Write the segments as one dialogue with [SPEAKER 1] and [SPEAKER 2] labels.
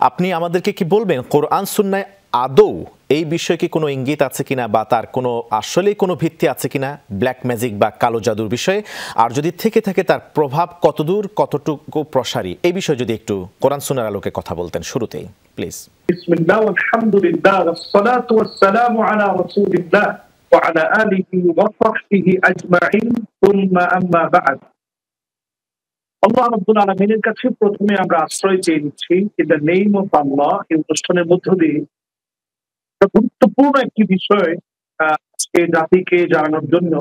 [SPEAKER 1] আপনি আমাদেরকে কি বলবেন কোরআন সুন্নায় আদৌ এই বিষয়ে কি কোনো ইঙ্গিত আছে কিনা বা তার কোনো আসলেই কোনো ভিত্তি আছে কিনা ব্ল্যাক ম্যাজিক বা কালো জাদুর বিষয়ে, আর যদি থেকে থাকে তার প্রভাব কতদূর কতটুকু প্রসারী এই বিষয়ে যদি একটু কোরআন সুন্নাহর আলোকে কথা বলতেন শুরুতেই প্লিজ।
[SPEAKER 2] বিসমিল্লাহ আলহামদুলিল্লাহ ওয়াসসালাতু ওয়াসসালামু আলা রাসূলিল্লাহ ওয়া আলা আলিহি ওয়া সাহবিহি আজমাইন সুম্মা আম্মা বা'দ। আল্লাহ রাব্বুল আলামিনের কাছে প্রথমে আমরা আশ্রয় চেয়ে নিচ্ছি ইন দ্য নেম অফ আল্লাহ। এই অনুষ্ঠানের মধ্য দিয়ে গুরুত্বপূর্ণ একটি বিষয় আজকে জাতিকে জানানোর জন্য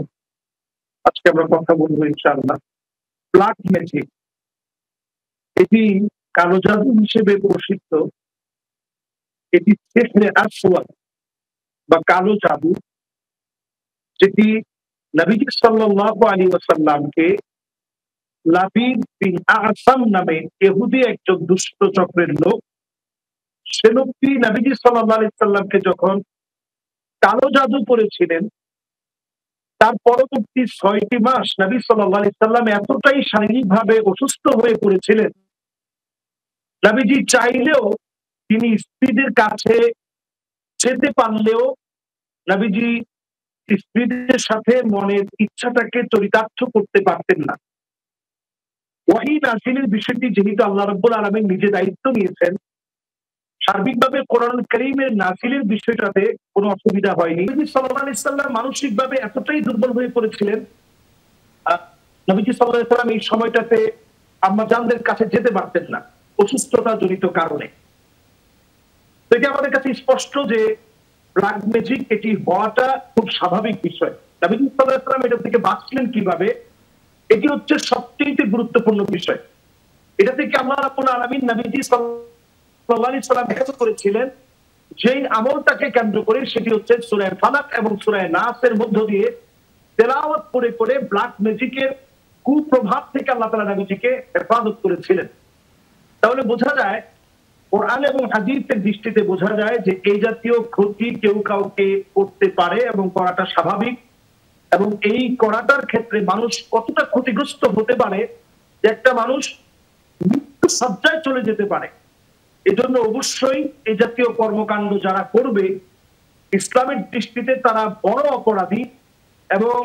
[SPEAKER 2] আজকে আমরা কথা বলবো ইনশাআল্লাহ। ব্ল্যাক ম্যাজিক, এটি কালো জাদু হিসেবে প্রসিদ্ধ। এটি সিহরে আসওয়াদ বা কালো জাদু, যেটি নবীজি সাল্লাল্লাহু আলাইহি ওয়াসাল্লামকে লাবিদ বিন আ'সাম নামে ইহুদি একজন দুষ্ট চক্রের লোক, সে লোকটি নবীজি সাল্লাল্লাহু আলাইহি সাল্লামকে যখন কালো জাদু করেছিলেন, তার পরবর্তী ৬টি মাস নবী সাল্লাল্লাহু আলাইহি সাল্লাম এতটাই শারীরিকভাবে অসুস্থ হয়ে পড়েছিলেন, নবীজি চাইলেও তিনি স্ত্রীদের কাছে যেতে পারলেও নবীজি স্ত্রীদের সাথে মনের ইচ্ছাটাকে চরিতার্থ করতে পারতেন না। ওহী নাযিলের বিষয়টি যেহেতু আল্লাহ রাব্বুল আলামিন নিজে দায়িত্ব নিয়েছেন, সার্বিকভাবে কোরআন কারীমের নাযিলের বিষয়টাতে কোনো অসুবিধা হয়নি। নবী সাল্লাল্লাহু আলাইহি সাল্লাম মানসিকভাবে এতটাই দুর্বল হয়ে পড়েছিলেন, নবীজি সাল্লাল্লাহু আলাইহি সাল্লাম এই সময়টাতে আম্মা জানদের কাছে যেতে পারতেন না অসুস্থতা জনিত কারণে। তো এটা আমাদের কাছে স্পষ্ট যে ব্ল্যাক ম্যাজিক এটি হওয়াটা খুব স্বাভাবিক বিষয়। নবীজি সাল্লাল্লাহু আলাইহি সাল্লাম এটা থেকে বাঁচলেন কিভাবে, এটি হচ্ছে সবচেয়ে গুরুত্বপূর্ণ বিষয়। এটা থেকে আল্লাহ রাব্বুল আলামিন নবীজি সাল্লাল্লাহু আলাইহি সাল্লাম হেফাজত করেছিলেন যেই আমলটাকে কেন্দ্র করে, সেটি হচ্ছে সূরা ফালাক এবং সূরা নাসের মধ্য দিয়ে তেলাওয়াত করে করে ব্ল্যাক ম্যাজিকের কুপ্রভাব থেকে আল্লাহ তাআলা নবীজিকে হেফাজত করেছিলেন। তাহলে বোঝা যায়, কোরআন এবং হাদিসের দৃষ্টিতে বোঝা যায় যে এই জাতীয় ক্ষতি কেউ কাউকে করতে পারে এবং করাটা স্বাভাবিক, এবং এই করাটার ক্ষেত্রে মানুষ কতটা ক্ষতিগ্রস্ত হতে পারে যে একটা মানুষ মৃত্যু সজ্জায় চলে যেতে পারে। এজন্য অবশ্যই এই জাতীয় কর্মকাণ্ড যারা করবে, ইসলামের দৃষ্টিতে তারা বড় অপরাধী এবং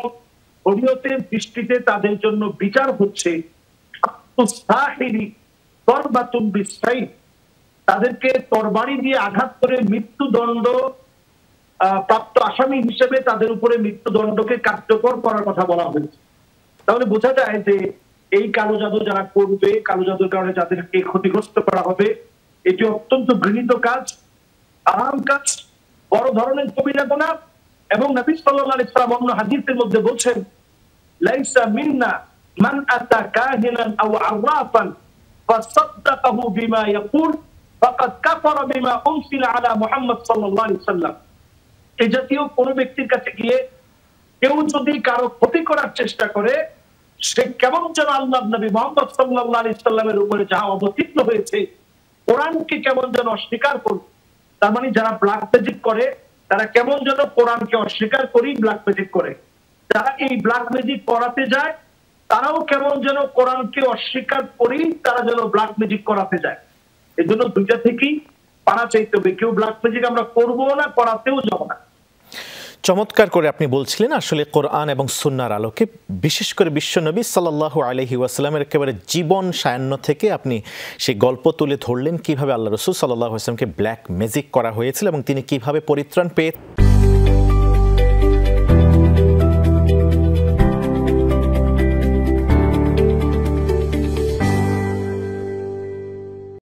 [SPEAKER 2] শরীয়তের দৃষ্টিতে তাদের জন্য বিচার হচ্ছে তাদেরকে তরবারি দিয়ে আঘাত করে মৃত্যুদণ্ড প্রাপ্ত আসামি হিসেবে তাদের উপরে মৃত্যুদণ্ডকে কার্যকর করার কথা বলা হয়েছে। তাহলে বোঝা যায় যে এই কালো জাদু যারা করবে, কালো জাদুর কারণে যাদেরকে ক্ষতিগ্রস্ত করা হবে, এটি অত্যন্ত ঘৃণিত কাজ, আরাম কাজ, বড় ধরনের কবিরা গুনাহ। এবং নবী সাল্লাল্লাহু আলাইহি ওয়াসাল্লাম অন্য হাদিসের মধ্যে বলছেন, লাইসা মিন্না মান আতা কাহিনান আও আরাফান ফাসাদ্দাকাহু বিমা ইয়াকুল ফাকাদ কাফারা বিমা উনসিলা আলা মুহাম্মদ সাল্লাল্লাহু আলাইহি ওয়াসাল্লাম। এই জাতীয় কোন ব্যক্তির কাছে গিয়ে কেউ যদি কারো ক্ষতি করার চেষ্টা করে, সে কেমন যেন আল্লাহর নবী মুহাম্মদ সাল্লাল্লাহু আলাইহি ওয়াসাল্লামের উপরে যা অবতীর্ণ হয়েছে কোরআনকে কেমন যেন অস্বীকার করবে। তার মানে যারা ব্ল্যাক ম্যাজিক করে তারা কেমন যেন কোরআনকে অস্বীকার করি ব্ল্যাক ম্যাজিক করে। যারা এই ব্ল্যাক ম্যাজিক করাতে যায় তারাও কেমন যেন কোরআনকে অস্বীকার করি, তারা যেন ব্ল্যাক ম্যাজিক করাতে যায়। এই জন্য দুইটা থেকেই পারা চাইতে হবে। কেউ ব্ল্যাক ম্যাজিক আমরা করবো না, করাতেও যাব না।
[SPEAKER 1] চমৎকার করে আপনি বলছিলেন আসলে কোরআন এবং সুন্নাহর আলোকে, বিশেষ করে বিশ্বনবী সাল্লাল্লাহু আলাইহি ওয়াসাল্লামের একেবারে জীবন সায়ান্ন থেকে আপনি সেই গল্প তুলে ধরলেন কিভাবে আল্লাহ রাসূল সাল্লাল্লাহু আলাইহি ওয়াসাল্লামকে ব্ল্যাক ম্যাজিক করা হয়েছিল এবং তিনি কিভাবে পরিত্রাণ পেয়ে